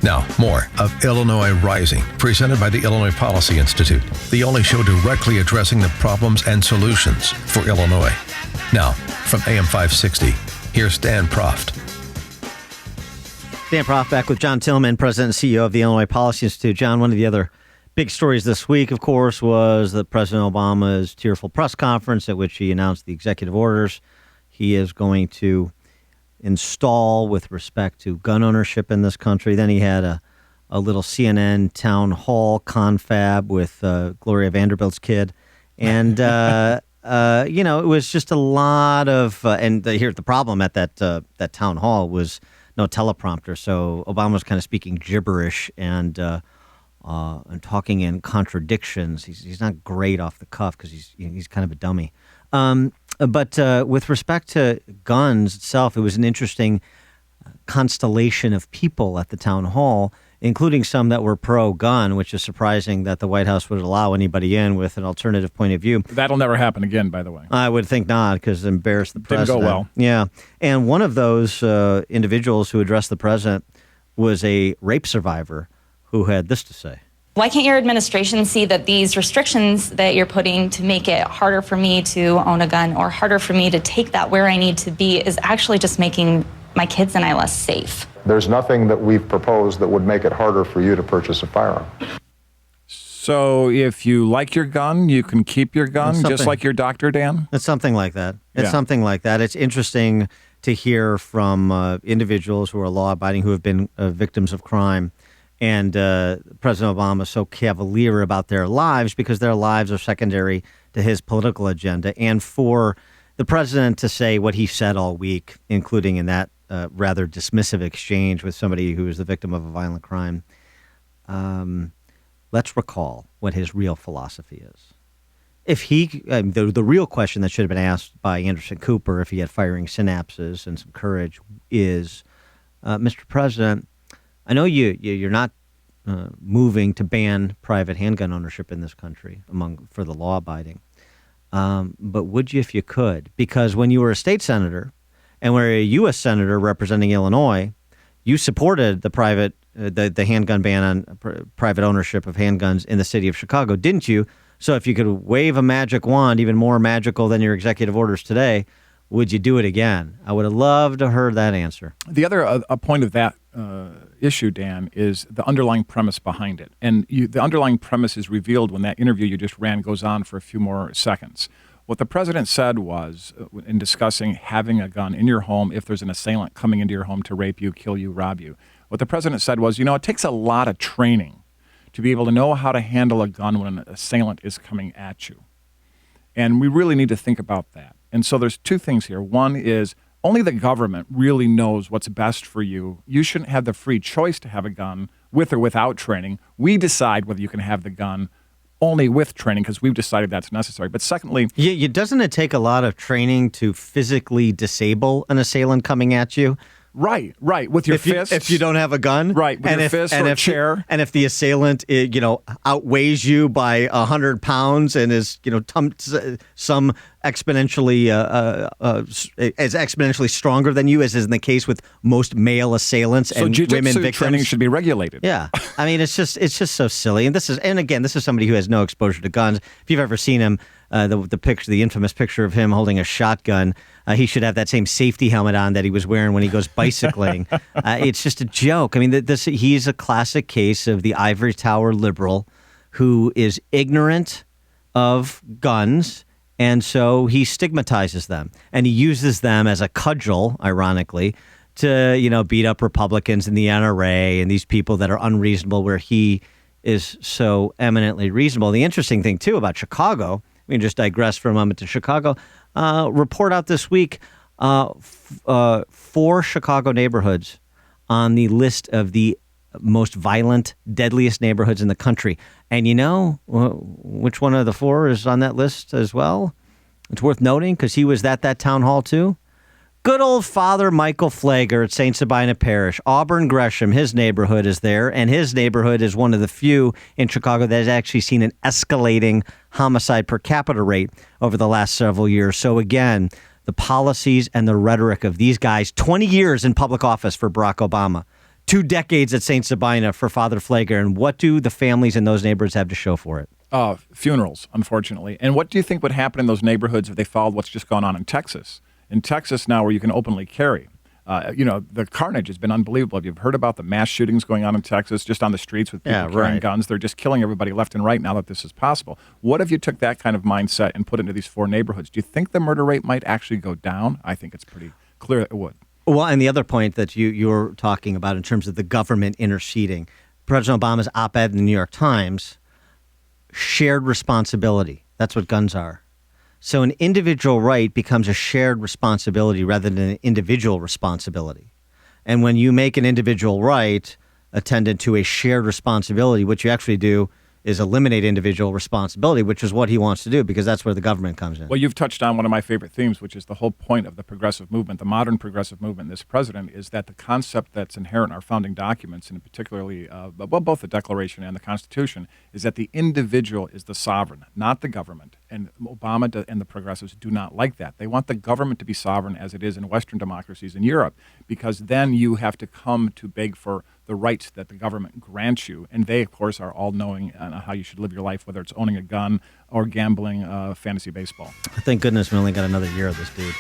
Now, more of Illinois Rising, presented by the Illinois Policy Institute, the only show directly addressing the problems and solutions for Illinois. Now, from AM 560, here's Dan Proft. Dan Proft back with John Tillman, President and CEO of the Illinois Policy Institute. John, one of the other big stories this week, of course, was that President Obama's tearful press conference at which he announced the executive orders he is going to install with respect to gun ownership in this country. Then he had a little CNN town hall confab with Gloria Vanderbilt's kid. And, it was just a lot of, here's the problem at that town hall was no teleprompter. So Obama was kind of speaking gibberish and talking in contradictions. He's not great off the cuff because he's kind of a dummy. But with respect to guns itself, it was an interesting constellation of people at the town hall, including some that were pro-gun, which is surprising that the White House would allow anybody in with an alternative point of view. That'll never happen again, by the way. I would think not, because it embarrassed the president. Didn't go well. Yeah. And one of those individuals who addressed the president was a rape survivor who had this to say. Why can't your administration see that these restrictions that you're putting to make it harder for me to own a gun or harder for me to take that where I need to be is actually just making my kids and I less safe? There's nothing that we've proposed that would make it harder for you to purchase a firearm. So if you like your gun, you can keep your gun, just like your doctor, Dan? It's something like that. Something like that. It's interesting to hear from individuals who are law-abiding who have been victims of crime. And President Obama is so cavalier about their lives because their lives are secondary to his political agenda. And for the president to say what he said all week, including in that rather dismissive exchange with somebody who was the victim of a violent crime, let's recall what his real philosophy is. If the real question that should have been asked by Anderson Cooper, if he had firing synapses and some courage, is, Mr. President, I know you're not moving to ban private handgun ownership in this country for the law-abiding, but would you if you could? Because when you were a state senator and were a U.S. senator representing Illinois, you supported the handgun ban on private ownership of handguns in the city of Chicago, didn't you? So if you could wave a magic wand, even more magical than your executive orders today, would you do it again? I would have loved to heard that answer. The other point of that issue, Dan, is the underlying premise behind it. And the underlying premise is revealed when that interview you just ran goes on for a few more seconds. What the president said was, in discussing having a gun in your home if there's an assailant coming into your home to rape you, kill you, rob you, what the president said was, it takes a lot of training to be able to know how to handle a gun when an assailant is coming at you. And we really need to think about that. And so there's two things here. One is only the government really knows what's best for you. You shouldn't have the free choice to have a gun with or without training. We decide whether you can have the gun only with training because we've decided that's necessary. But secondly... doesn't it take a lot of training to physically disable an assailant coming at you? Right. With your fists. If you don't have a gun. Right, with your fist or a chair. And if the assailant, outweighs you by 100 pounds and is, some exponentially, is exponentially stronger than you, as is in the case with most male assailants and women victims. Training should be regulated. Yeah. I mean, it's just so silly. And this is somebody who has no exposure to guns. If you've ever seen him, the infamous picture of him holding a shotgun, he should have that same safety helmet on that he was wearing when he goes bicycling. It's just a joke. I mean, he's a classic case of the ivory tower liberal who is ignorant of guns, and so he stigmatizes them. And he uses them as a cudgel, ironically, to, beat up Republicans in the NRA and these people that are unreasonable where he is so eminently reasonable. The interesting thing, too, about Chicago, we can just digress for a moment to Chicago, report out this week, 4 Chicago neighborhoods on the list of the most violent, deadliest neighborhoods in the country. And you know which one of the 4 is on that list as well? It's worth noting because he was at that town hall too. Good old Father Michael Flager at St. Sabina Parish. Auburn Gresham, his neighborhood is there, and his neighborhood is one of the few in Chicago that has actually seen an escalating homicide per capita rate over the last several years. So again, the policies and the rhetoric of these guys, 20 years in public office for Barack Obama, 2 decades at St. Sabina for Father Pfleger, and what do the families in those neighborhoods have to show for it? Funerals, unfortunately. And what do you think would happen in those neighborhoods if they followed what's just gone on in Texas? In Texas now, where you can openly carry. The carnage has been unbelievable. If you've heard about the mass shootings going on in Texas, just on the streets with people carrying guns, they're just killing everybody left and right now that this is possible. What if you took that kind of mindset and put it into these 4 neighborhoods? Do you think the murder rate might actually go down? I think it's pretty clear it would. Well, and the other point that you're talking about in terms of the government interceding, President Obama's op-ed in the New York Times, shared responsibility. That's what guns are. So an individual right becomes a shared responsibility rather than an individual responsibility. And when you make an individual right attendant to a shared responsibility, what you actually do is eliminate individual responsibility, which is what he wants to do, because that's where the government comes in. Well, you've touched on one of my favorite themes, which is the whole point of the progressive movement, the modern progressive movement, this president, is that the concept that's inherent in our founding documents, and particularly, both the Declaration and the Constitution, is that the individual is the sovereign, not the government. And Obama and the progressives do not like that. They want the government to be sovereign as it is in Western democracies in Europe, because then you have to come to beg for the rights that the government grants you. And they, of course, are all knowing on how you should live your life, whether it's owning a gun or gambling fantasy baseball. Thank goodness we only got another year of this dude.